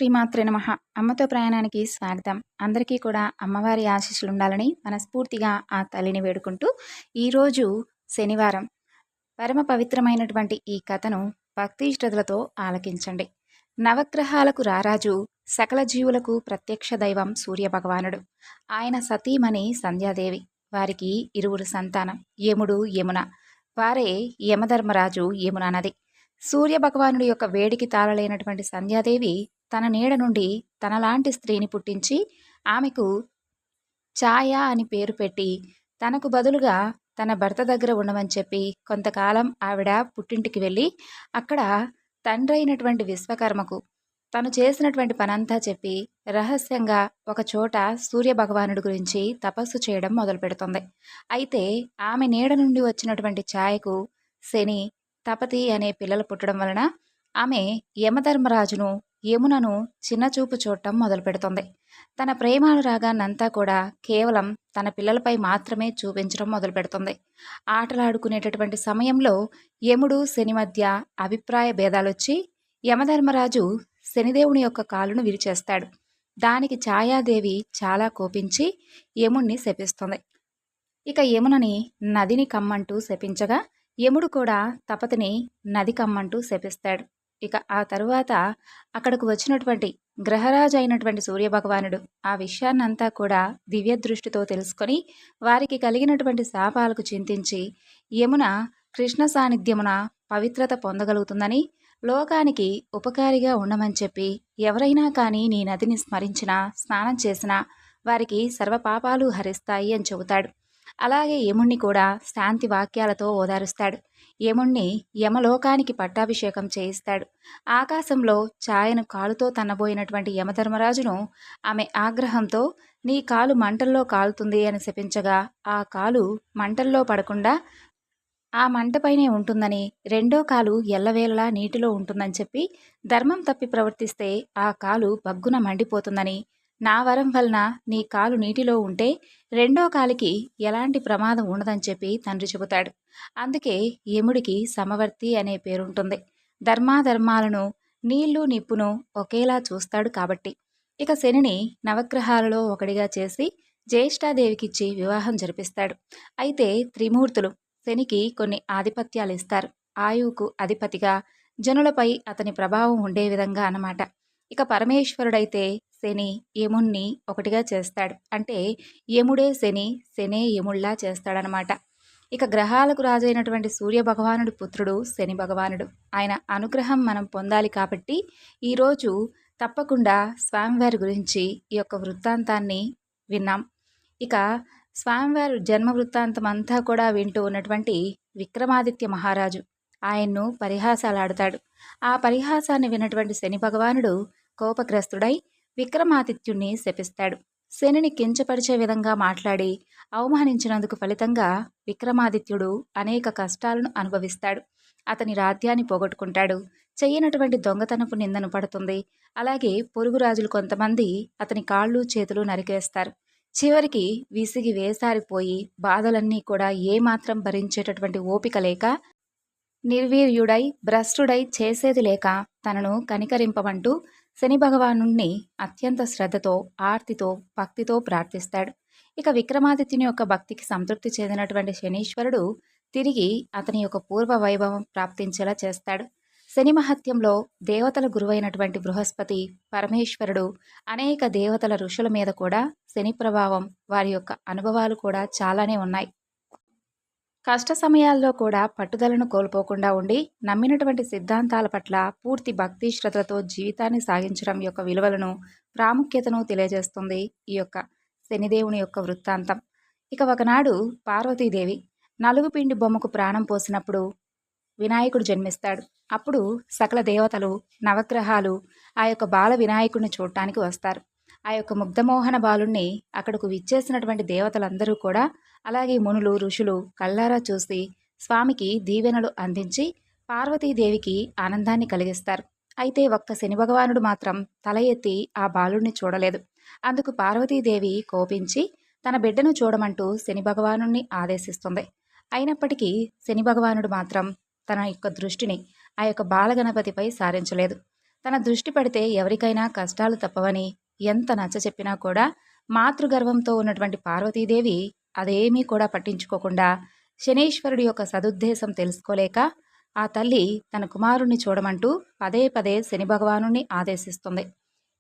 శ్రీమాత్రే నమః. అమ్మతో ప్రయాణానికి స్వాగతం. అందరికీ కూడా అమ్మవారి ఆశీస్సులు ఉండాలని మనస్ఫూర్తిగా ఆ తల్లిని వేడుకుంటూ, ఈరోజు శనివారం పరమ పవిత్రమైనటువంటి ఈ కథను భక్తి శ్రద్ధలతో ఆలకించండి. నవగ్రహాలకు రారాజు, సకల జీవులకు ప్రత్యక్ష దైవం సూర్యభగవానుడు. ఆయన సతీమణి సంధ్యాదేవి. వారికి ఇరువురు సంతానం, యముడు, యమున. వారే యమధర్మరాజు, యమునా నది. సూర్యభగవానుడి యొక్క వేడికి తాళలేనటువంటి సంధ్యాదేవి తన నీడ నుండి తనలాంటి స్త్రీని పుట్టించి ఆమెకు ఛాయ అని పేరు పెట్టి తనకు బదులుగా తన భర్త దగ్గర ఉండమని చెప్పి కొంతకాలం ఆవిడ పుట్టింటికి వెళ్ళి అక్కడ తండ్రి అయినటువంటి విశ్వకర్మకు తను చేసినటువంటి పనంతా చెప్పి రహస్యంగా ఒక చోట సూర్యభగవానుడి గురించి తపస్సు చేయడం మొదలు పెడుతుంది. అయితే ఆమె నీడ నుండి వచ్చినటువంటి ఛాయకు శని, తపతి అనే పిల్లలు పుట్టడం వలన ఆమె యమధర్మరాజును, యమునను చిన్నచూపు చూడటం మొదలు పెడుతుంది. తన ప్రేమానురాగాన్నంతా కూడా కేవలం తన పిల్లలపై మాత్రమే చూపించడం మొదలు పెడుతుంది. ఆటలాడుకునేటటువంటి సమయంలో యముడు, శని మధ్య అభిప్రాయ భేదాలొచ్చి యమధర్మరాజు శనిదేవుని యొక్క కాలును విరిచేస్తాడు. దానికి ఛాయాదేవి చాలా కోపించి యముణ్ణి శపిస్తుంది. ఇక యమునని నదిని కమ్మంటూ శపించగా యముడు కూడా తపతిని నది కమ్మంటూ శపిస్తాడు. ఇక ఆ తరువాత అక్కడకు వచ్చినటువంటి గ్రహరాజు అయినటువంటి సూర్యభగవానుడు ఆ విషయాన్నంతా కూడా దివ్య దృష్టితో తెలుసుకొని వారికి కలిగినటువంటి శాపాలకు చింతించి యమున కృష్ణ సాన్నిధ్యమున పవిత్రత పొందగలుగుతుందని, లోకానికి ఉపకారిగా ఉండమని చెప్పి ఎవరైనా కానీ నీ నదిని స్మరించినా, స్నానం చేసినా వారికి సర్వపాపాలు హరిస్తాయి అని చెబుతాడు. అలాగే యముణ్ణి కూడా శాంతి వాక్యాలతో ఓదారుస్తాడు. యముణ్ణి యమలోకానికి పట్టాభిషేకం చేయిస్తాడు. ఆకాశంలో ఛాయను కాలుతో తన్నబోయినటువంటి యమధర్మరాజును ఆమె ఆగ్రహంతో నీ కాలు మంటల్లో కాలుతుంది అని శపించగా ఆ కాలు మంటల్లో పడకుండా ఆ మంటపైనే ఉంటుందని, రెండో కాలు ఎల్లవేళలా నీటిలో ఉంటుందని చెప్పి ధర్మం తప్పి ప్రవర్తిస్తే ఆ కాలు బగ్గున మండిపోతుందని, నా వరం వలన నీ కాలు నీటిలో ఉంటే రెండో కాలికి ఎలాంటి ప్రమాదం ఉండదని చెప్పి తండ్రి చెబుతాడు. అందుకే యముడికి సమవర్తి అనే పేరుంటుంది. ధర్మాధర్మాలను, నీళ్లు నిప్పును ఒకేలా చూస్తాడు కాబట్టి. ఇక శనిని నవగ్రహాలలో ఒకటిగా చేసి జ్యేష్ఠాదేవికిచ్చి వివాహం జరిపిస్తాడు. అయితే త్రిమూర్తులు శనికి కొన్ని ఆధిపత్యాలు ఇస్తారు. ఆయువుకు అధిపతిగా, జనులపై అతని ప్రభావం ఉండే విధంగా అన్నమాట. ఇక పరమేశ్వరుడైతే శని యముణ్ణి ఒకటిగా చేస్తాడు. అంటే యముడే శని, శనే యముళ్లా చేస్తాడనమాట. ఇక గ్రహాలకు రాజైనటువంటి సూర్యభగవానుడి పుత్రుడు శని భగవానుడు. ఆయన అనుగ్రహం మనం పొందాలి కాబట్టి ఈరోజు తప్పకుండా స్వామివారి గురించి ఈ యొక్క వృత్తాంతాన్ని విన్నాం. ఇక స్వామివారి జన్మ వృత్తాంతం అంతా కూడా వింటూ ఉన్నటువంటి విక్రమాదిత్య మహారాజు ఆయన్ను పరిహాసాలాడుతాడు. ఆ పరిహాసాన్ని విన్నటువంటి శని భగవానుడు కోపగ్రస్తుడై విక్రమాదిత్యుణ్ణి శపిస్తాడు. శనిని కించపరిచే విధంగా మాట్లాడి అవమానించినందుకు ఫలితంగా విక్రమాదిత్యుడు అనేక కష్టాలను అనుభవిస్తాడు. అతని రాజ్యాన్ని పోగొట్టుకుంటాడు. చెయ్యనటువంటి దొంగతనపు నిందను పడుతుంది. అలాగే పొరుగు రాజులు కొంతమంది అతని కాళ్ళు చేతులు నరికేస్తారు. చివరికి విసిగి వేసారిపోయి బాధలన్నీ కూడా ఏమాత్రం భరించేటటువంటి ఓపిక లేక నిర్వీర్యుడై భ్రష్టుడై చేసేది లేక తనను కనికరింపమంటూ శని భగవానుణ్ణి అత్యంత శ్రద్ధతో, ఆర్తితో, భక్తితో ప్రార్థిస్తాడు. ఇక విక్రమాదిత్యుని యొక్క భక్తికి సంతృప్తి చెందినటువంటి శనీశ్వరుడు తిరిగి అతని యొక్క పూర్వ వైభవం ప్రాప్తించేలా చేస్తాడు. శని మహత్యంలో దేవతల గురువైనటువంటి బృహస్పతి, పరమేశ్వరుడు, అనేక దేవతల ఋషుల మీద కూడా శని ప్రభావం, వారి యొక్క అనుభవాలు కూడా చాలానే ఉన్నాయి. కష్ట సమయాల్లో కూడా పట్టుదలను కోల్పోకుండా ఉండి నమ్మినటువంటి సిద్ధాంతాల పట్ల పూర్తి భక్తి శ్రద్ధతో జీవితాన్ని సాగించడం యొక్క విలువలను, ప్రాముఖ్యతను తెలియజేస్తుంది ఈ యొక్క శనిదేవుని యొక్క వృత్తాంతం. ఇక ఒకనాడు పార్వతీదేవి నలుగుపిండి బొమ్మకు ప్రాణం పోసినప్పుడు వినాయకుడు జన్మిస్తాడు. అప్పుడు సకల దేవతలు, నవగ్రహాలు ఆ యొక్క బాల వినాయకుడిని చూడటానికి వస్తారు. ఆ యొక్క ముగ్ధమోహన బాలుణ్ణి అక్కడకు విచ్చేసినటువంటి దేవతలందరూ కూడా, అలాగే మునులు, ఋషులు కళ్ళారా చూసి స్వామికి దీవెనలు అందించి పార్వతీదేవికి ఆనందాన్ని కలిగిస్తారు. అయితే ఒక్క శని భగవానుడు మాత్రం తల ఎత్తి ఆ బాలుణ్ణి చూడలేదు. అందుకు పార్వతీదేవి కోపించి తన బిడ్డను చూడమంటూ శని భగవానుణ్ణి ఆదేశిస్తుంది. అయినప్పటికీ శని భగవానుడు మాత్రం తన యొక్క దృష్టిని ఆ యొక్క బాలగణపతిపై సారించలేదు. తన దృష్టి పడితే ఎవరికైనా కష్టాలు తప్పవని ఎంత నచ్చచెప్పినా కూడా మాతృగర్వంతో ఉన్నటువంటి పార్వతీదేవి అదేమీ కూడా పట్టించుకోకుండా శనీశ్వరుడి యొక్క సదుద్దేశం తెలుసుకోలేక ఆ తల్లి తన కుమారుణ్ణి చూడమంటూ పదే పదే శని భగవానుణ్ణి ఆదేశిస్తుంది.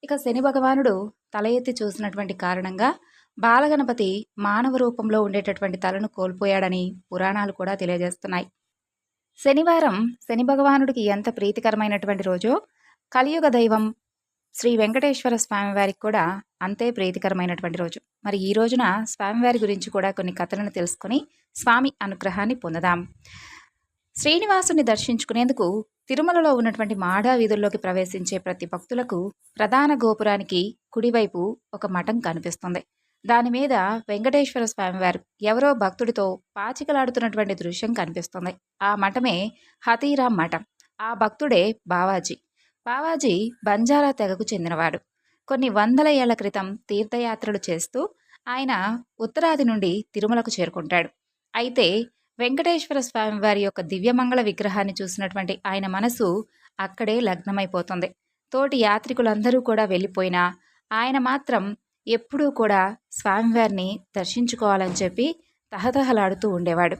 ఇక శని భగవానుడు తల ఎత్తి చూసినటువంటి కారణంగా బాలగణపతి మానవ రూపంలో ఉండేటటువంటి తలను కోల్పోయాడని పురాణాలు కూడా తెలియజేస్తున్నాయి. శనివారం శని భగవానుడికి ఎంత ప్రీతికరమైనటువంటి రోజో కలియుగ దైవం శ్రీ వెంకటేశ్వర స్వామివారికి కూడా అంతే ప్రీతికరమైనటువంటి రోజు. మరి ఈ రోజున స్వామివారి గురించి కూడా కొన్ని కథలను తెలుసుకొని స్వామి అనుగ్రహాన్ని పొందుదాం. శ్రీనివాసుని దర్శించుకునేందుకు తిరుమలలో ఉన్నటువంటి మాడా వీధుల్లోకి ప్రవేశించే ప్రతి భక్తులకు ప్రధాన గోపురానికి కుడివైపు ఒక మఠం కనిపిస్తుంది. దాని మీద వెంకటేశ్వర స్వామివారు ఎవరో భక్తుడితో పాచికలాడుతున్నటువంటి దృశ్యం కనిపిస్తుంది. ఆ మఠమే హతీరాం మఠం. ఆ భక్తుడే బావాజీ. బావాజీ బంజారా తెగకు చెందినవాడు. కొన్ని వందల ఏళ్ల క్రితం తీర్థయాత్రలు చేస్తూ ఆయన ఉత్తరాది నుండి తిరుమలకు చేరుకుంటాడు. అయితే వెంకటేశ్వర స్వామివారి యొక్క దివ్యమంగళ విగ్రహాన్ని చూసినటువంటి ఆయన మనసు అక్కడే లగ్నమైపోతుంది. తోటి యాత్రికులందరూ కూడా వెళ్ళిపోయినా ఆయన మాత్రం ఎప్పుడూ కూడా స్వామివారిని దర్శించుకోవాలని చెప్పి తహతహలాడుతూ ఉండేవాడు.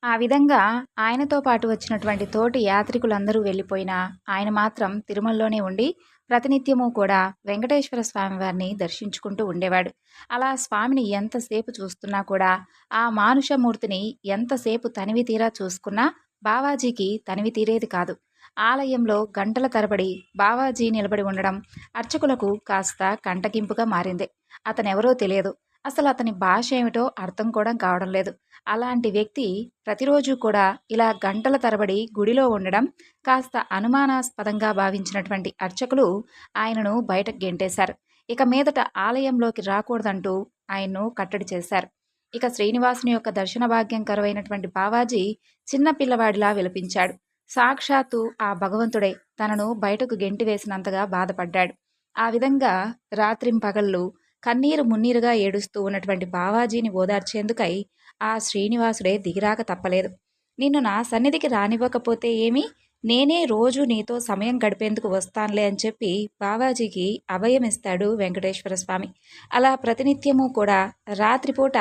ఆ విధంగా ఆయనతో పాటు వచ్చినటువంటి తోటి యాత్రికులందరూ వెళ్ళిపోయినా ఆయన మాత్రం తిరుమలలోనే ఉండి ప్రతినిత్యము కూడా వెంకటేశ్వర స్వామివారిని దర్శించుకుంటూ ఉండేవాడు. అలా స్వామిని ఎంతసేపు చూస్తున్నా కూడా ఆ మానుషమూర్తిని ఎంతసేపు తనివి తీరా చూసుకున్నా బావాజీకి తనివి తీరేది కాదు. ఆలయంలో గంటల తరబడి బావాజీ నిలబడి ఉండడం అర్చకులకు కాస్త కంటగింపుగా మారింది. అతనెవరో తెలియదు. అసలు అతని భాష ఏమిటో అర్థం కూడా కావడం లేదు. అలాంటి వ్యక్తి ప్రతిరోజు కూడా ఇలా గంటల తరబడి గుడిలో ఉండడం కాస్త అనుమానాస్పదంగా భావించినటువంటి అర్చకులు ఆయనను బయటకు గెంటేశారు. ఇక మీదట ఆలయంలోకి రాకూడదంటూ ఆయన్ను కట్టడి చేశారు. ఇక శ్రీనివాసుని యొక్క దర్శన భాగ్యం కరువైనటువంటి బావాజీ చిన్న పిల్లవాడిలా విలపించాడు. సాక్షాత్తు ఆ భగవంతుడే తనను బయటకు గెంటివేసినంతగా బాధపడ్డాడు. ఆ విధంగా రాత్రింపగళ్ళు కన్నీరు మున్నీరుగా ఏడుస్తూ ఉన్నటువంటి బావాజీని ఓదార్చేందుకై ఆ శ్రీనివాసుడే దిగిరాక తప్పలేదు. నిన్ను నా సన్నిధికి రానివ్వకపోతే ఏమి, నేనే రోజు నీతో సమయం గడిపేందుకు వస్తానులే అని చెప్పి బావాజీకి అభయమిస్తాడు వెంకటేశ్వర స్వామి. అలా ప్రతినిత్యము కూడా రాత్రిపూట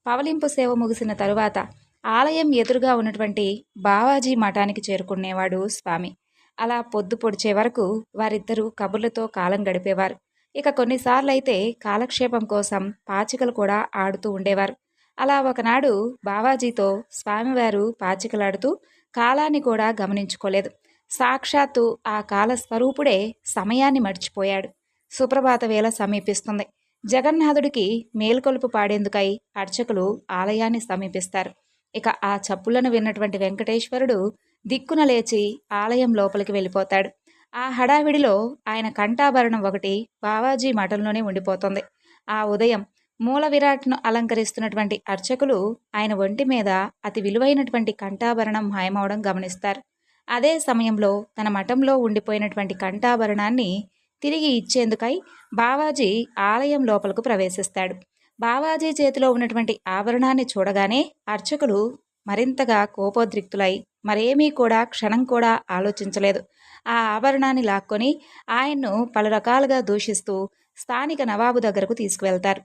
పవలింపు సేవ ముగిసిన తరువాత ఆలయం ఎదురుగా ఉన్నటువంటి బావాజీ మఠానికి చేరుకునేవాడు స్వామి. అలా పొద్దు పొడిచే వరకు వారిద్దరూ కబుర్లతో కాలం గడిపేవారు. ఇక కొన్నిసార్లు అయితే కాలక్షేపం కోసం పాచికలు కూడా ఆడుతూ ఉండేవారు. అలా ఒకనాడు బావాజీతో స్వామివారు పాచికలాడుతూ కాలాన్ని కూడా గమనించుకోలేదు. సాక్షాత్తు ఆ కాలస్వరూపుడే సమయాన్ని మర్చిపోయాడు. సుప్రభాత వేళ సమీపిస్తుంది. జగన్నాథుడికి మేల్కొలుపు పాడేందుకై అర్చకులు ఆలయాన్ని సమీపిస్తారు. ఇక ఆ చప్పులను విన్నటువంటి వెంకటేశ్వరుడు దిక్కున లేచి ఆలయం లోపలికి వెళ్ళిపోతాడు. ఆ హడావిడిలో ఆయన కంఠాభరణం ఒకటి బావాజీ మఠంలోనే ఉండిపోతుంది. ఆ ఉదయం మూల విరాట్ను అలంకరిస్తున్నటువంటి అర్చకులు ఆయన ఒంటి మీద అతి విలువైనటువంటి కంఠాభరణం మాయమవడం గమనిస్తారు. అదే సమయంలో తన మఠంలో ఉండిపోయినటువంటి కంఠాభరణాన్ని తిరిగి ఇచ్చేందుకై బావాజీ ఆలయం లోపలకు ప్రవేశిస్తాడు. బావాజీ చేతిలో ఉన్నటువంటి ఆభరణాన్ని చూడగానే అర్చకులు మరింతగా కోపోద్రిక్తులై మరేమీ కూడా క్షణం కూడా ఆలోచించలేదు. ఆ ఆభరణాన్ని లాక్కొని ఆయన్ను పలు రకాలుగా దూషిస్తూ స్థానిక నవాబు దగ్గరకు తీసుకువెళ్తారు.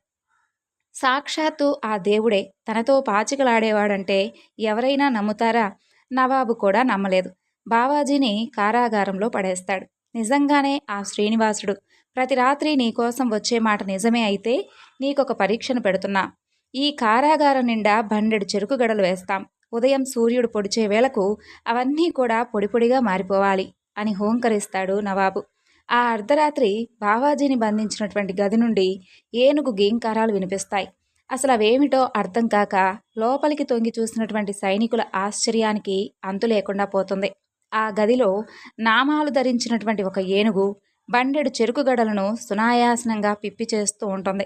సాక్షాత్తు ఆ దేవుడే తనతో పాచికలాడేవాడంటే ఎవరైనా నమ్ముతారా? నవాబు కూడా నమ్మలేదు. బావాజీని కారాగారంలో పడేస్తాడు. నిజంగానే ఆ శ్రీనివాసుడు ప్రతి రాత్రి నీకోసం వచ్చే మాట నిజమే అయితే నీకొక పరీక్షను పెడుతున్నా. ఈ కారాగారం నిండా బండెడు చెరుకు గడలు వేస్తాం. ఉదయం సూర్యుడు పొడిచే వేళకు అవన్నీ కూడా పొడిపొడిగా మారిపోవాలి అని హోంకరిస్తాడు నవాబు. ఆ అర్ధరాత్రి బావాజీని బంధించినటువంటి గది నుండి ఏనుగు గీంకారాలు వినిపిస్తాయి. అసలు అవేమిటో అర్థం కాక లోపలికి తొంగి చూసినటువంటి సైనికుల ఆశ్చర్యానికి అంతు లేకుండా పోతుంది. ఆ గదిలో నామాలు ధరించినటువంటి ఒక ఏనుగు బండెడు చెరుకు గడలను సునాయాసనంగా పిప్పి చేస్తూ ఉంటుంది.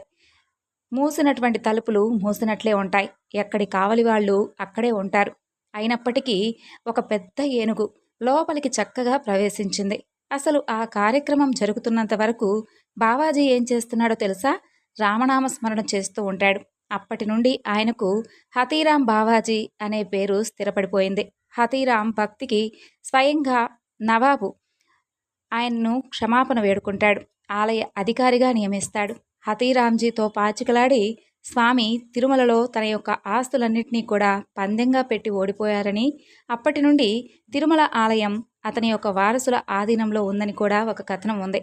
మూసినటువంటి తలుపులు మూసినట్లే ఉంటాయి. ఎక్కడి కావలి వాళ్ళు అక్కడే ఉంటారు. అయినప్పటికీ ఒక పెద్ద ఏనుగు లోపలికి చక్కగా ప్రవేశించింది. అసలు ఆ కార్యక్రమం జరుగుతున్నంత వరకు బావాజీ ఏం చేస్తున్నాడో తెలుసా? రామనామ స్మరణ చేస్తూ ఉంటాడు. అప్పటి నుండి ఆయనకు హతీరాం బావాజీ అనే పేరు స్థిరపడిపోయింది. హతీరాం భక్తికి స్వయంగా నవాబు ఆయన్ను క్షమాపణ వేడుకుంటాడు. ఆలయ అధికారిగా నియమిస్తాడు. హతీరాంజీతో పాచికలాడి స్వామి తిరుమలలో తన యొక్క ఆస్తులన్నింటినీ కూడా పందెంగా పెట్టి ఓడిపోయారని, అప్పటి నుండి తిరుమల ఆలయం అతని యొక్క వారసుల ఆధీనంలో ఉందని కూడా ఒక కథనం ఉంది.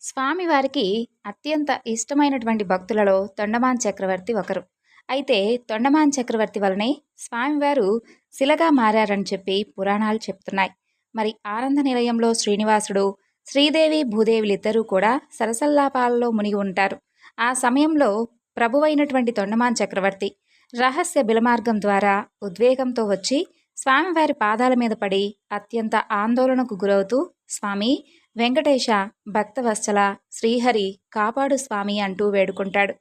స్వామివారికి అత్యంత ఇష్టమైనటువంటి భక్తులలో తొండమాన్ చక్రవర్తి ఒకరు. అయితే తొండమాన్ చక్రవర్తి వలనే స్వామివారు శిలగా మారారని చెప్పి పురాణాలు చెప్తున్నాయి. మరి ఆనంద నిలయంలో శ్రీనివాసుడు, శ్రీదేవి భూదేవులిద్దరూ కూడా సరసల్లాపాలలో మునిగి ఉంటారు. ఆ సమయంలో ప్రభువైనటువంటి తొండమాన్ చక్రవర్తి రహస్య బిలమార్గం ద్వారా ఉద్వేగంతో వచ్చి స్వామివారి పాదాల మీద పడి అత్యంత ఆందోళనకు గురవుతూ, స్వామి వెంకటేశ, భక్తవత్సల, శ్రీహరి కాపాడు స్వామి అంటూ వేడుకుంటాడు.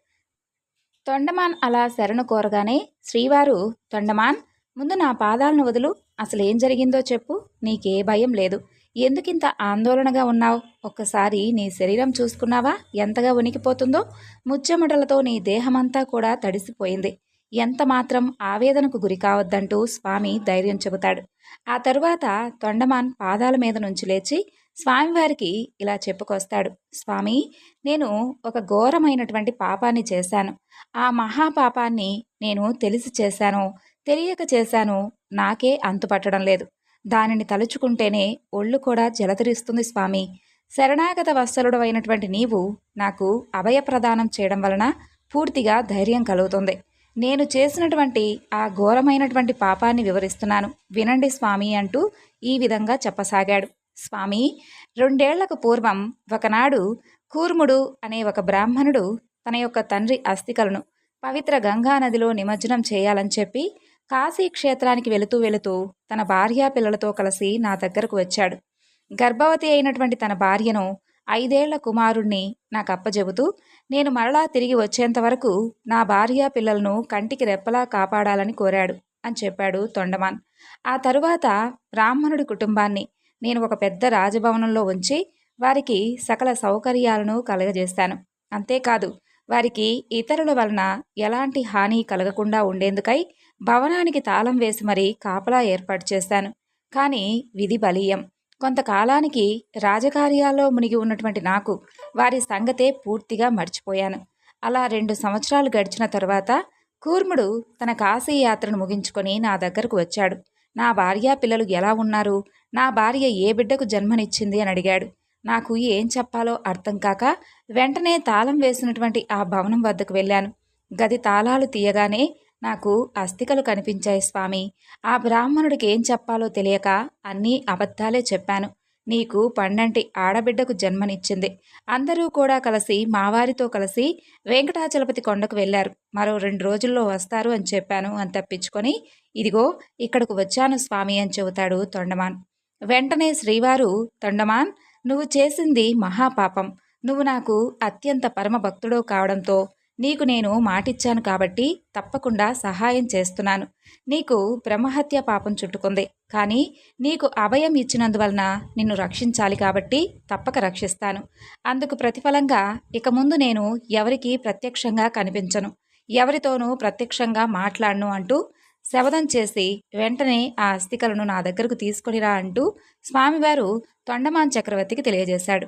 తొండమాన్ అలా శరణు కోరగానే శ్రీవారు, తొండమాన్, ముందు నా పాదాలను వదులు, అసలేం జరిగిందో చెప్పు, నీకే భయం లేదు, ఎందుకింత ఆందోళనగా ఉన్నావు, ఒక్కసారి నీ శరీరం చూసుకున్నావా ఎంతగా ఉనికిపోతుందో, ముచ్చెమటలతో నీ దేహమంతా కూడా తడిసిపోయింది, ఎంత మాత్రం ఆవేదనకు గురి కావద్దంటూ స్వామి ధైర్యం చెబుతాడు. ఆ తరువాత తొండమాన్ పాదాల మీద నుంచి లేచి స్వామివారికి ఇలా చెప్పుకొస్తాడు. స్వామి, నేను ఒక ఘోరమైనటువంటి పాపాన్ని చేశాను. ఆ మహాపాపాన్ని నేను తెలిసి చేశాను, తెలియక చేశాను, నాకే అంతుపట్టడం లేదు. దానిని తలుచుకుంటేనే ఒళ్ళు కూడా జలధరిస్తుంది స్వామి. శరణాగత వత్సలుడు అయినటువంటి నీవు నాకు అభయప్రదానం చేయడం వలన పూర్తిగా ధైర్యం కలుగుతుంది. నేను చేసినటువంటి ఆ ఘోరమైనటువంటి పాపాన్ని వివరిస్తున్నాను, వినండి స్వామి అంటూ ఈ విధంగా చెప్పసాగాడు. స్వామి, 2 ఏళ్లకు పూర్వం ఒకనాడు కూర్ముడు అనే ఒక బ్రాహ్మణుడు తన యొక్క తండ్రి అస్థికలను పవిత్ర గంగా నదిలో నిమజ్జనం చేయాలని చెప్పి కాశీ క్షేత్రానికి వెళుతూ తన భార్యా పిల్లలతో కలిసి నా దగ్గరకు వచ్చాడు. గర్భవతి అయినటువంటి తన భార్యను 5 ఏళ్ల కుమారుణ్ణి నాకు అప్పజెబుతూ, నేను మరలా తిరిగి వచ్చేంత వరకు నా భార్యా పిల్లలను కంటికి రెప్పలా కాపాడాలని కోరాడు అని చెప్పాడు తొండమాన్. ఆ తరువాత బ్రాహ్మణుడి కుటుంబాన్ని నేను ఒక పెద్ద రాజభవనంలో ఉంచి వారికి సకల సౌకర్యాలను కలగజేశాను. అంతేకాదు, వారికి ఇతరుల వలన ఎలాంటి హాని కలగకుండా ఉండేందుకై భవనానికి తాళం వేసి మరీ కాపలా ఏర్పాటు చేశాను. కానీ విధి బలీయం. కొంతకాలానికి రాజకార్యాల్లో మునిగి ఉన్నటువంటి నాకు వారి సంగతే పూర్తిగా మర్చిపోయాను. అలా 2 సంవత్సరాలు గడిచిన తరువాత కూర్ముడు తన కాశీ యాత్రను ముగించుకొని నా దగ్గరకు వచ్చాడు. నా భార్యా పిల్లలు ఎలా ఉన్నారు, నా భార్య ఏ బిడ్డకు జన్మనిచ్చింది అని అడిగాడు. నాకు ఏం చెప్పాలో అర్థం కాక వెంటనే తాళం వేసినటువంటి ఆ భవనం వద్దకు వెళ్ళాను. గది తాళాలు తీయగానే నాకు అస్థికలు కనిపించాయి స్వామి. ఆ బ్రాహ్మణుడికి ఏం చెప్పాలో తెలియక అన్నీ అబద్ధాలే చెప్పాను. నీకు పండంటి ఆడబిడ్డకు జన్మనిచ్చింది. అందరూ కూడా కలిసి మావారితో కలిసి వెంకటాచలపతి కొండకు వెళ్ళారు. మరో 2 రోజుల్లో వస్తారు అని చెప్పాను అని తప్పించుకొని, ఇదిగో ఇక్కడకు వచ్చాను స్వామి అని చెబుతాడు తొండమాన్. వెంటనే శ్రీవారు, తొండమాన్, నువ్వు చేసింది మహాపాపం. నువ్వు నాకు అత్యంత పరమ భక్తుడో కావడంతో నీకు నేను మాటిచ్చాను కాబట్టి తప్పకుండా సహాయం చేస్తున్నాను. నీకు బ్రహ్మహత్య పాపం చుట్టుకుంది, కానీ నీకు అభయం ఇచ్చినందువలన నిన్ను రక్షించాలి కాబట్టి తప్పక రక్షిస్తాను. అందుకు ప్రతిఫలంగా ఇక ముందు నేను ఎవరికీ ప్రత్యక్షంగా కనిపించను, ఎవరితోనూ ప్రత్యక్షంగా మాట్లాడను అంటూ శపథం చేసి వెంటనే ఆ అస్థికలను నా దగ్గరకు తీసుకొనిరా అంటూ స్వామివారు తొండమాన్ చక్రవర్తికి తెలియజేశాడు.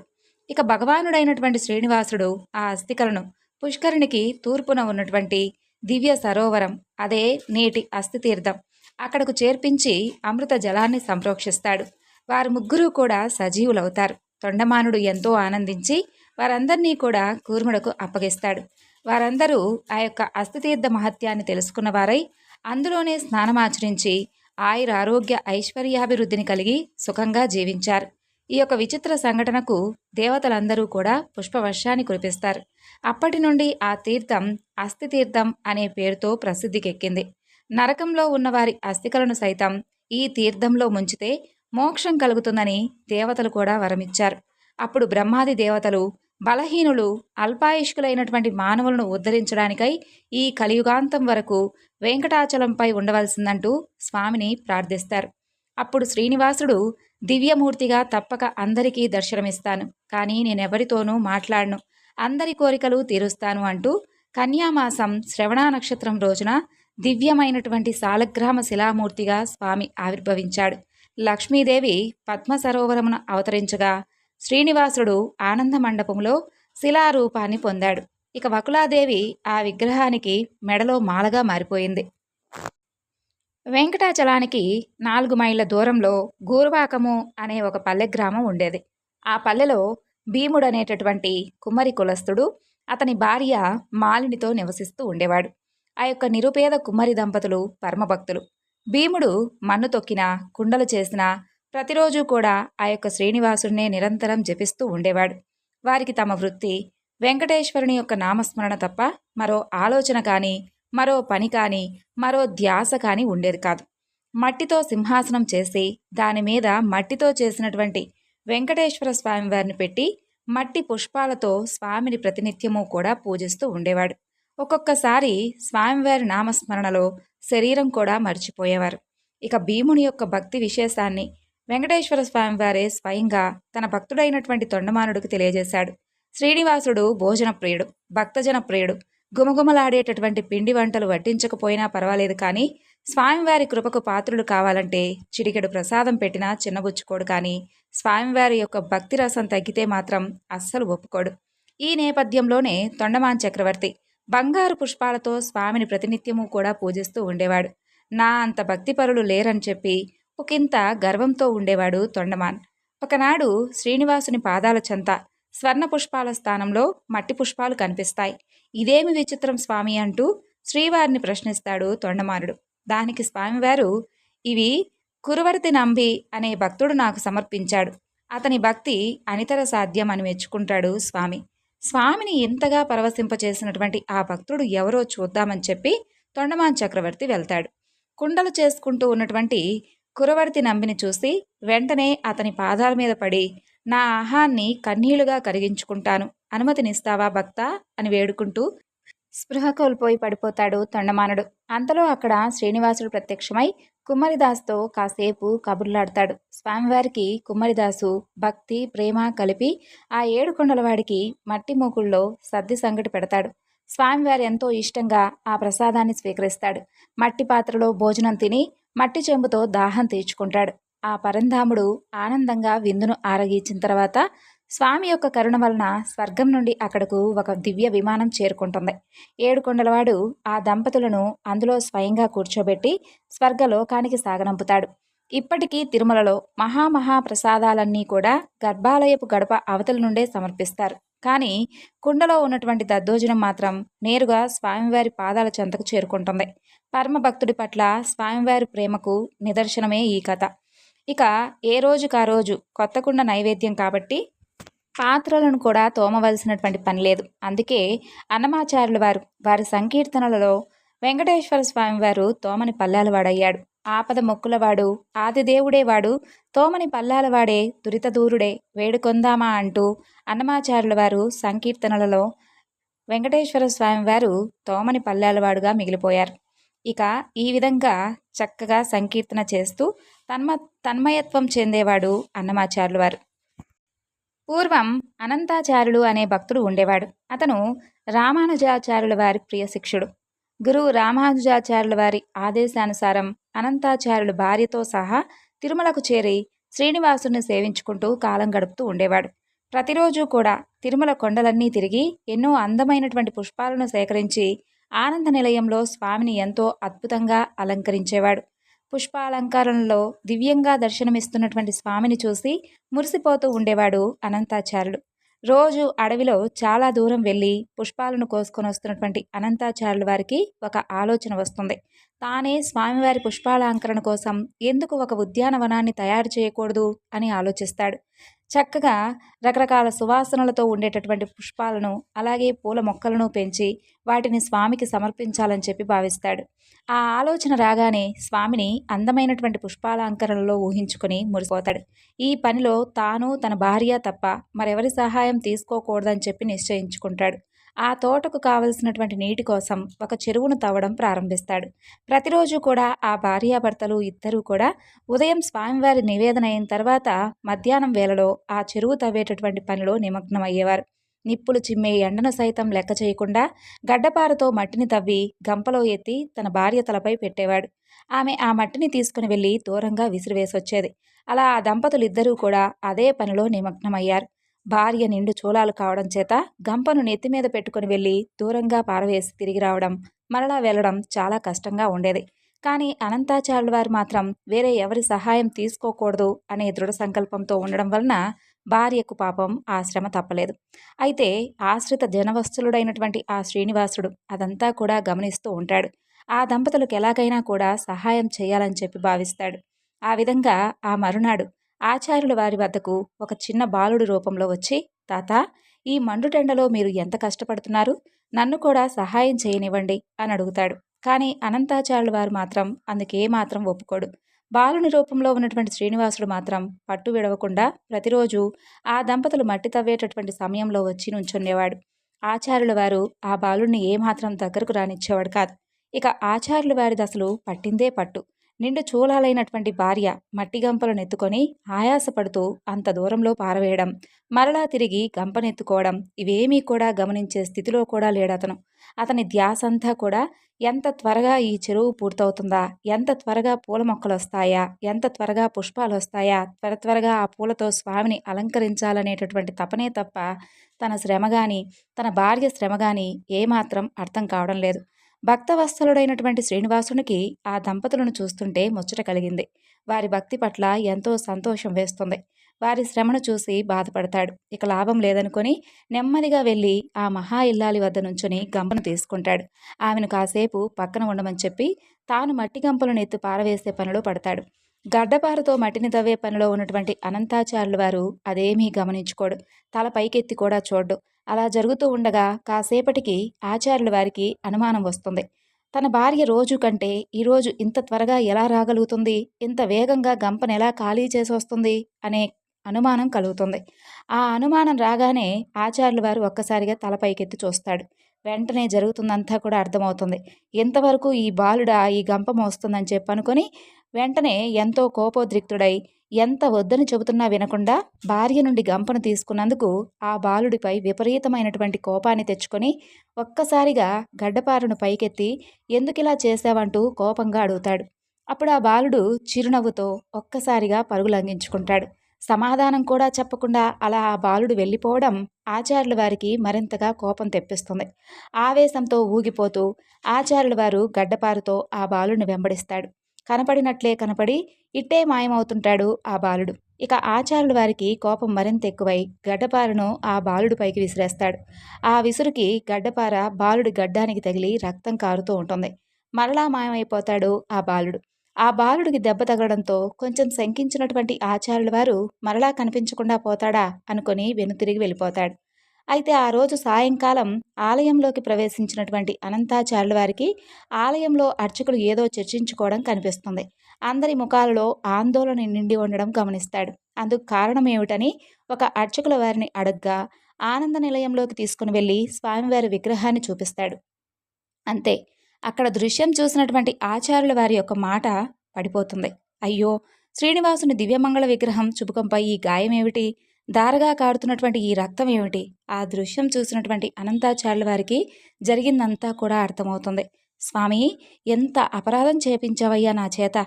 ఇక భగవానుడైనటువంటి శ్రీనివాసుడు ఆ అస్థికలను పుష్కరిణికి తూర్పున ఉన్నటువంటి దివ్య సరోవరం, అదే నేటి అస్థితీర్థం, అక్కడకు చేర్పించి అమృత జలాన్ని సంప్రోక్షిస్తాడు. వారు ముగ్గురు కూడా సజీవులవుతారు. తొండమానుడు ఎంతో ఆనందించి వారందరినీ కూడా కూర్ముడకు అప్పగిస్తాడు. వారందరూ ఆ యొక్క అస్థితీర్థ మహత్యాన్ని తెలుసుకున్నవారై అందులోనే స్నానమాచరించి ఆయురారోగ్య ఐశ్వర్యాభివృద్ధిని కలిగి సుఖంగా జీవించారు. ఈ యొక్క విచిత్ర సంఘటనకు దేవతలందరూ కూడా పుష్పవర్షాన్ని కురిపిస్తారు. అప్పటి నుండి ఆ తీర్థం అస్థితీర్థం అనే పేరుతో ప్రసిద్ధికెక్కింది. నరకంలో ఉన్నవారి అస్థికలను సైతం ఈ తీర్థంలో ముంచితే మోక్షం కలుగుతుందని దేవతలు కూడా వరమిచ్చారు. అప్పుడు బ్రహ్మాది దేవతలు బలహీనులు అల్పాయుష్కులైనటువంటి మానవులను ఉద్ధరించడానికై ఈ కలియుగాంతం వరకు వెంకటాచలంపై ఉండవలసిందంటూ స్వామిని ప్రార్థిస్తారు. అప్పుడు శ్రీనివాసుడు దివ్యమూర్తిగా తప్పక అందరికీ దర్శనమిస్తాను, కానీ నేనెవరితోనూ మాట్లాడను, అందరి కోరికలు తీరుస్తాను అంటూ కన్యామాసం శ్రవణ నక్షత్రం రోజున దివ్యమైనటువంటి సాలగ్రామ శిలామూర్తిగా స్వామి ఆవిర్భవించాడు. లక్ష్మీదేవి పద్మ సరోవరమున అవతరించగా శ్రీనివాసుడు ఆనంద మండపంలో శిలారూపాన్ని పొందాడు. ఇక వకులాదేవి ఆ విగ్రహానికి మెడలో మాలగా మారిపోయింది. వెంకటాచలానికి 4 మైళ్ళ దూరంలో గూరువాకము అనే ఒక పల్లె గ్రామం ఉండేది. ఆ పల్లెలో భీముడు అనేటటువంటి కుమ్మరి కులస్థుడు అతని భార్య మాలినితో నివసిస్తూ ఉండేవాడు. ఆ యొక్క నిరుపేద కుమ్మరి దంపతులు పరమభక్తులు. భీముడు మన్ను తొక్కినా, కుండలు చేసినా ప్రతిరోజు కూడా ఆ యొక్క శ్రీనివాసుడినే నిరంతరం జపిస్తూ ఉండేవాడు. వారికి తమ వృత్తి వెంకటేశ్వరుని యొక్క నామస్మరణ తప్ప మరో ఆలోచన కానీ, మరో పని కానీ, మరో ధ్యాస కానీ ఉండేది కాదు. మట్టితో సింహాసనం చేసి దానిమీద మట్టితో చేసినటువంటి వెంకటేశ్వర స్వామి వారిని పెట్టి మట్టి పుష్పాలతో స్వామిని ప్రతినిత్యము కూడా పూజిస్తూ ఉండేవాడు. ఒక్కొక్కసారి స్వామివారి నామస్మరణలో శరీరం కూడా మర్చిపోయేవారు. ఇక భీముని యొక్క భక్తి విశేషాన్ని వెంకటేశ్వర స్వామివారే స్వయంగా తన భక్తుడైనటువంటి తొండమానుడికి తెలియజేశాడు. శ్రీనివాసుడు భోజన ప్రియుడు, భక్తజన ప్రియుడు. గుమగుమలాడేటటువంటి పిండి వంటలు వడ్డించకపోయినా పర్వాలేదు, కానీ స్వామివారి కృపకు పాత్రులు కావాలంటే చిటికెడు ప్రసాదం పెట్టినా చిన్నబుచ్చుకోడు. కానీ స్వామివారి యొక్క భక్తి రసం తగ్గితే మాత్రం అస్సలు ఒప్పుకోడు. ఈ నేపథ్యంలోనే తొండమాన్ చక్రవర్తి బంగారు పుష్పాలతో స్వామిని ప్రతినిత్యము కూడా పూజిస్తూ ఉండేవాడు. నా అంత భక్తిపరులు లేరని చెప్పి ఒకంత గర్వంతో ఉండేవాడు తొండమాన్. ఒకనాడు శ్రీనివాసుని పాదాల చెంత స్వర్ణ పుష్పాల స్థానంలో మట్టి పుష్పాలు కనిపిస్తాయి. ఇదేమి విచిత్రం స్వామి అంటూ శ్రీవారిని ప్రశ్నిస్తాడు తొండమానుడు. దానికి స్వామివారు, ఇవి కురువర్తి నంబి అనే భక్తుడు నాకు సమర్పించాడు. అతని భక్తి అనితర సాధ్యం అని మెచ్చుకుంటాడు స్వామి. స్వామిని ఇంతగా పరవశింపచేసినటువంటి ఆ భక్తుడు ఎవరో చూద్దామని చెప్పి తొండమాన్ చక్రవర్తి వెళ్తాడు. కుండలు చేసుకుంటూ ఉన్నటువంటి కురవర్తి నంబిని చూసి వెంటనే అతని పాదాల మీద పడి, నా ఆహాన్ని కన్నీళ్లుగా కరిగించుకుంటాను, అనుమతినిస్తావా భక్త అని వేడుకుంటూ స్పృహ కోల్పోయి పడిపోతాడు తొండమానుడు. అంతలో అక్కడ శ్రీనివాసుడు ప్రత్యక్షమై కుమ్మరిదాసుతో కాసేపు కబుర్లాడతాడు. స్వామివారికి కుమ్మరిదాసు భక్తి ప్రేమ కలిపి ఆ 7 కొండలవాడికి మట్టి మూకుల్లో సద్ది సంగటి పెడతాడు. స్వామివారు ఎంతో ఇష్టంగా ఆ ప్రసాదాన్ని స్వీకరిస్తాడు. మట్టి పాత్రలో భోజనం తిని మట్టి చెంబుతో దాహం తీర్చుకుంటాడు. ఆ పరంధాముడు ఆనందంగా విందును ఆరగించిన తర్వాత స్వామి యొక్క కరుణ వలన స్వర్గం నుండి అక్కడకు ఒక దివ్య విమానం చేరుకుంటుంది. 7 కొండలవాడు ఆ దంపతులను అందులో స్వయంగా కూర్చోబెట్టి స్వర్గలోకానికి సాగనంపుతాడు. ఇప్పటికీ తిరుమలలో మహామహా ప్రసాదాలన్నీ కూడా గర్భాలయపు గడప అవతల నుండే సమర్పిస్తారు. కానీ కుండలో ఉన్నటువంటి దద్దోజనం మాత్రం నేరుగా స్వామివారి పాదాల చెంతకు చేరుకుంటుంది. పరమభక్తుడి పట్ల స్వామివారి ప్రేమకు నిదర్శనమే ఈ కథ. ఇక ఏ రోజుకా రోజు కొత్త కుండ నైవేద్యం కాబట్టి పాత్రలను కూడా తోమవలసినటువంటి పని లేదు. అందుకే అన్నమాచార్యుల వారి సంకీర్తనలలో వెంకటేశ్వర స్వామివారు తోమని పల్లాలవాడయ్యాడు. ఆపద మొక్కులవాడు, ఆదిదేవుడేవాడు, తోమని పల్లాలవాడే, దురితదూరుడే, వేడుకొందామా అంటూ అన్నమాచార్యుల వారు సంకీర్తనలలో వెంకటేశ్వర స్వామివారు తోమని పల్లాలవాడుగా మిగిలిపోయారు. ఇక ఈ విధంగా చక్కగా సంకీర్తన చేస్తూ తన్మయత్వం చెందేవాడు అన్నమాచార్యుల వారు. పూర్వం అనంతాచార్యులు అనే భక్తుడు ఉండేవాడు. అతను రామానుజాచార్యుల వారి ప్రియ శిష్యుడు. గురువు రామానుజాచార్యుల వారి ఆదేశానుసారం అనంతాచార్యులు భార్యతో సహా తిరుమలకు చేరి శ్రీనివాసుని సేవించుకుంటూ కాలం గడుపుతూ ఉండేవాడు. ప్రతిరోజు కూడా తిరుమల కొండలన్నీ తిరిగి ఎన్నో అందమైనటువంటి పుష్పాలను సేకరించి ఆనంద నిలయంలో స్వామిని ఎంతో అద్భుతంగా అలంకరించేవాడు. పుష్పాలంకారంలో దివ్యంగా దర్శనమిస్తున్నటువంటి స్వామిని చూసి మురిసిపోతూ ఉండేవాడు అనంతాచార్యులు. రోజు అడవిలో చాలా దూరం వెళ్ళి పుష్పాలను కోసుకొని వస్తున్నటువంటి అనంతాచార్యుల వారికి ఒక ఆలోచన వస్తుంది. తానే స్వామివారి పుష్పాలంకరణ కోసం ఎందుకు ఒక ఉద్యానవనాన్ని తయారు చేయకూడదు అని ఆలోచిస్తాడు. చక్కగా రకరకాల సువాసనలతో ఉండేటటువంటి పుష్పాలను అలాగే పూల మొక్కలను పెంచి వాటిని స్వామికి సమర్పించాలని చెప్పి భావిస్తాడు. ఆ ఆలోచన రాగానే స్వామిని అందమైనటువంటి పుష్పాలంకరణలో ఊహించుకొని మురిసిపోతాడు. ఈ పనిలో తాను తన భార్య తప్ప మరెవరి సహాయం తీసుకోకూడదని చెప్పి నిశ్చయించుకుంటాడు. ఆ తోటకు కావలసినటువంటి నీటి కోసం ఒక చెరువును తవ్వడం ప్రారంభిస్తాడు. ప్రతిరోజు కూడా ఆ భార్యాభర్తలు ఇద్దరూ కూడా ఉదయం స్వామివారి నివేదన అయిన తర్వాత మధ్యాహ్నం వేళలో ఆ చెరువు తవ్వేటటువంటి పనిలో నిమగ్నమయ్యేవారు. నిప్పులు చిమ్మే ఎండను సైతం లెక్క చేయకుండా గడ్డపారతో మట్టిని తవ్వి గంపలో ఎత్తి తన భార్య తలపై పెట్టేవాడు. ఆమె ఆ మట్టిని తీసుకుని వెళ్ళి దూరంగా విసిరివేసొచ్చేది. అలా ఆ దంపతులిద్దరూ కూడా అదే పనిలో నిమగ్నమయ్యారు. భార్య నిండు చూలాలు కావడం చేత గంపను నెత్తిమీద పెట్టుకుని వెళ్ళి దూరంగా పారవేసి తిరిగి రావడం, మరలా వెళ్లడం చాలా కష్టంగా ఉండేది. కానీ అనంతాచార్యుల వారు మాత్రం వేరే ఎవరి సహాయం తీసుకోకూడదు అనే దృఢ సంకల్పంతో ఉండడం వలన భార్యకు పాపం ఆ శ్రమ తప్పలేదు. అయితే ఆశ్రిత జనవత్సలుడైనటువంటి ఆ శ్రీనివాసుడు అదంతా కూడా గమనిస్తూ ఉంటాడు. ఆ దంపతులకు ఎలాగైనా కూడా సహాయం చేయాలని చెప్పి భావిస్తాడు. ఆ విధంగా ఆ మరునాడు ఆచార్యుల వారి వద్దకు ఒక చిన్న బాలుడి రూపంలో వచ్చి, తాత, ఈ మండుటెండలో మీరు ఎంత కష్టపడుతున్నారు, నన్ను కూడా సహాయం చేయనివ్వండి అని అడుగుతాడు. కానీ అనంతాచార్యుల వారు మాత్రం అందుకేమాత్రం ఒప్పుకోడు. బాలుని రూపంలో ఉన్నటువంటి శ్రీనివాసుడు మాత్రం పట్టు విడవకుండా ప్రతిరోజు ఆ దంపతులు మట్టి తవ్వేటటువంటి సమయంలో వచ్చి నుంచుండేవాడు. ఆచార్యుల వారు ఆ బాలుడిని ఏమాత్రం దగ్గరకు రానిచ్చేవాడు కాదు. ఇక ఆచార్యుల వారిది అసలు పట్టిందే పట్టు. నిండు చూలాలైనటువంటి భార్య మట్టి గంపలను ఎత్తుకొని ఆయాసపడుతూ అంత దూరంలో పారవేయడం, మరలా తిరిగి గంపనెత్తుకోవడం ఇవేమీ కూడా గమనించే స్థితిలో కూడా లేడతను. అతని ధ్యాసంతా కూడా ఎంత త్వరగా ఈ చెరువు పూర్తవుతుందా, ఎంత త్వరగా పూల మొక్కలు వస్తాయా, ఎంత త్వరగా పుష్పాలు వస్తాయా, త్వరగా ఆ పూలతో స్వామిని అలంకరించాలనేటటువంటి తపనే తప్ప తన శ్రమ గాని, తన భార్య శ్రమ గాని ఏమాత్రం అర్థం కావడం లేదు. భక్తవత్సలుడైనటువంటి శ్రీనివాసునికి ఆ దంపతులను చూస్తుంటే ముచ్చట కలిగింది. వారి భక్తి పట్ల ఎంతో సంతోషం వేస్తుంది. వారి శ్రమను చూసి బాధపడతాడు. ఇక లాభం లేదనుకొని నెమ్మదిగా వెళ్ళి ఆ మహా ఇల్లాలి వద్ద నుంచుని గంపను తీసుకుంటాడు. ఆమెను కాసేపు పక్కన ఉండమని చెప్పి తాను మట్టి గంపలను ఎత్తు పారవేసే పనిలో పడతాడు. గడ్డపారతో మట్టిని తవ్వే పనిలో ఉన్నటువంటి అనంతాచార్యుల వారు అదేమీ గమనించుకోడు. తల పైకెత్తి కూడా చూడ్డు. అలా జరుగుతూ ఉండగా కాసేపటికి ఆచార్యుల వారికి అనుమానం వస్తుంది. తన భార్య రోజు కంటే ఈరోజు ఇంత త్వరగా ఎలా రాగలుగుతుంది, ఇంత వేగంగా గంపను ఎలా ఖాళీ చేసి వస్తుంది అనే అనుమానం కలుగుతుంది. ఆ అనుమానం రాగానే ఆచార్యుల వారు ఒక్కసారిగా తల పైకెత్తి చూస్తాడు. వెంటనే జరుగుతుందంతా కూడా అర్థమవుతుంది. ఇంతవరకు ఈ బాలుడా ఈ గంప మోస్తుందని చెప్పనుకొని వెంటనే ఎంతో కోపోద్రిక్తుడై ఎంత వద్దని చెబుతున్నా వినకుండా భార్య నుండి గంపను తీసుకున్నందుకు ఆ బాలుడిపై విపరీతమైనటువంటి కోపాన్ని తెచ్చుకొని ఒక్కసారిగా గడ్డపారను పైకెత్తి ఎందుకిలా చేశావంటూ కోపంగా అడుగుతాడు. అప్పుడు ఆ బాలుడు చిరునవ్వుతో ఒక్కసారిగా పరుగులంఘించుకుంటాడు. సమాధానం కూడా చెప్పకుండా అలా ఆ బాలుడు వెళ్ళిపోవడం ఆచార్యుల వారికి మరింతగా కోపం తెప్పిస్తుంది. ఆవేశంతో ఊగిపోతూ ఆచార్యుల వారు గడ్డపారుతో ఆ బాలుడిని వెంబడిస్తాడు. కనపడినట్లే కనపడి ఇట్టే మాయమవుతుంటాడు ఆ బాలుడు. ఇక ఆచార్యుల వారికి కోపం మరింత ఎక్కువై గడ్డపారను ఆ బాలుడి పైకి విసిరేస్తాడు. ఆ విసురుకి గడ్డపార బాలుడి గడ్డానికి తగిలి రక్తం కారుతూ ఉంటుంది. మరలా మాయమైపోతాడు ఆ బాలుడు. ఆ బాలుడికి దెబ్బ తగలడంతో కొంచెం శంకించినటువంటి ఆచార్యుల వారు మరలా కనిపించకుండా పోతాడా అనుకొని వెనుతిరిగి వెళ్ళిపోతాడు. అయితే ఆ రోజు సాయంకాలం ఆలయంలోకి ప్రవేశించినటువంటి అనంతాచార్యుల వారికి ఆలయంలో అర్చకులు ఏదో చర్చించుకోవడం కనిపిస్తుంది. అందరి ముఖాలలో ఆందోళన నిండి ఉండడం గమనిస్తాడు. అందుకు కారణమేమిటని ఒక అర్చకుల వారిని అడగ్గా ఆనంద నిలయంలోకి తీసుకుని వెళ్ళి స్వామివారి విగ్రహాన్ని చూపిస్తాడు. అంతే, అక్కడ దృశ్యం చూసినటువంటి ఆచార్యుల వారి యొక్క మాట పడిపోతుంది. అయ్యో, శ్రీనివాసుని దివ్యమంగళ విగ్రహం చుబుకంపై ఈ గాయమేమిటి, దారగా కారుతున్నటువంటి ఈ రక్తం ఏమిటి? ఆ దృశ్యం చూసినటువంటి అనంతాచార్యుల వారికి జరిగిందంతా కూడా అర్థమవుతుంది. స్వామి, ఎంత అపరాధం చేపించావయ్యా నా చేత,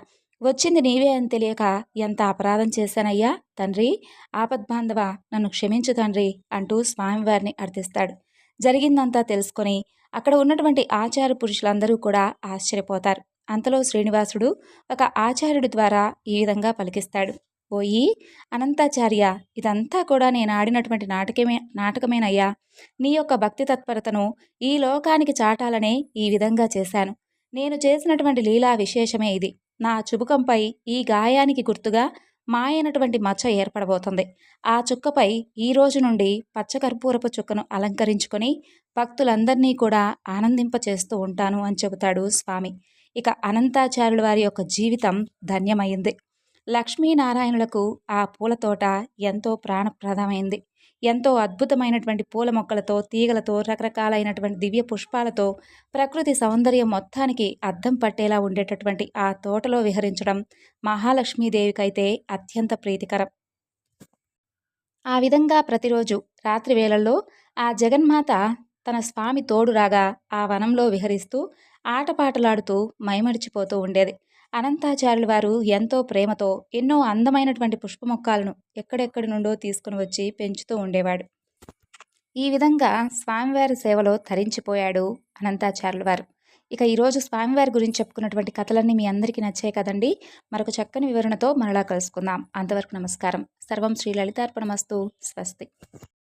వచ్చింది నీవే అని తెలియక ఎంత అపరాధం చేశానయ్యా తండ్రి, ఆపద్బాంధవ నన్ను క్షమించు తండ్రి అంటూ స్వామివారిని అర్థిస్తాడు. జరిగిందంతా తెలుసుకొని అక్కడ ఉన్నటువంటి ఆచార్య పురుషులందరూ కూడా ఆశ్చర్యపోతారు. అంతలో శ్రీనివాసుడు ఒక ఆచార్యుడి ద్వారా ఈ విధంగా పలికిస్తాడు. ఓయి అనంతాచార్య, ఇదంతా కూడా నేను ఆడినటువంటి నాటకమేనయ్యా. నీ యొక్క భక్తి తత్పరతను ఈ లోకానికి చాటాలనే ఈ విధంగా చేశాను. నేను చేసినటువంటి లీలా విశేషమే ఇది. నా చుబుకంపై ఈ గాయానికి గుర్తుగా మాయైనటువంటి మచ్చ ఏర్పడబోతుంది. ఆ చుక్కపై ఈ రోజు నుండి పచ్చకర్పూరపు చుక్కను అలంకరించుకొని భక్తులందరినీ కూడా ఆనందింపచేస్తూ ఉంటాను అని చెబుతాడు స్వామి. ఇక అనంతాచార్యుల వారి యొక్క జీవితం ధన్యమైంది. లక్ష్మీనారాయణులకు ఆ పూలతోట ఎంతో ప్రాణప్రదమైంది. ఎంతో అద్భుతమైనటువంటి పూల మొక్కలతో, తీగలతో, రకరకాలైనటువంటి దివ్య పుష్పాలతో ప్రకృతి సౌందర్యం మొత్తానికి అద్దం పట్టేలా ఉండేటటువంటి ఆ తోటలో విహరించడం మహాలక్ష్మీదేవికైతే అత్యంత ప్రీతికరం. ఆ విధంగా ప్రతిరోజు రాత్రి వేళల్లో ఆ జగన్మాత తన స్వామి తోడు రాగా ఆ వనంలో విహరిస్తూ ఆటపాటలాడుతూ మైమరిచిపోతూ ఉండేది. అనంతాచార్యుల వారు ఎంతో ప్రేమతో ఎన్నో అందమైనటువంటి పుష్పమొక్కలను ఎక్కడెక్కడి నుండో తీసుకుని వచ్చి పెంచుతూ ఉండేవాడు. ఈ విధంగా స్వామివారి సేవలో తరించిపోయాడు అనంతాచార్యుల వారు. ఇక ఈరోజు స్వామివారి గురించి చెప్పుకున్నటువంటి కథలన్నీ మీ అందరికీ నచ్చాయి కదండి. మరొక చక్కని వివరణతో మరలా కలుసుకుందాం. అంతవరకు నమస్కారం. సర్వం శ్రీ లలితార్పణమస్తు. స్వస్తి.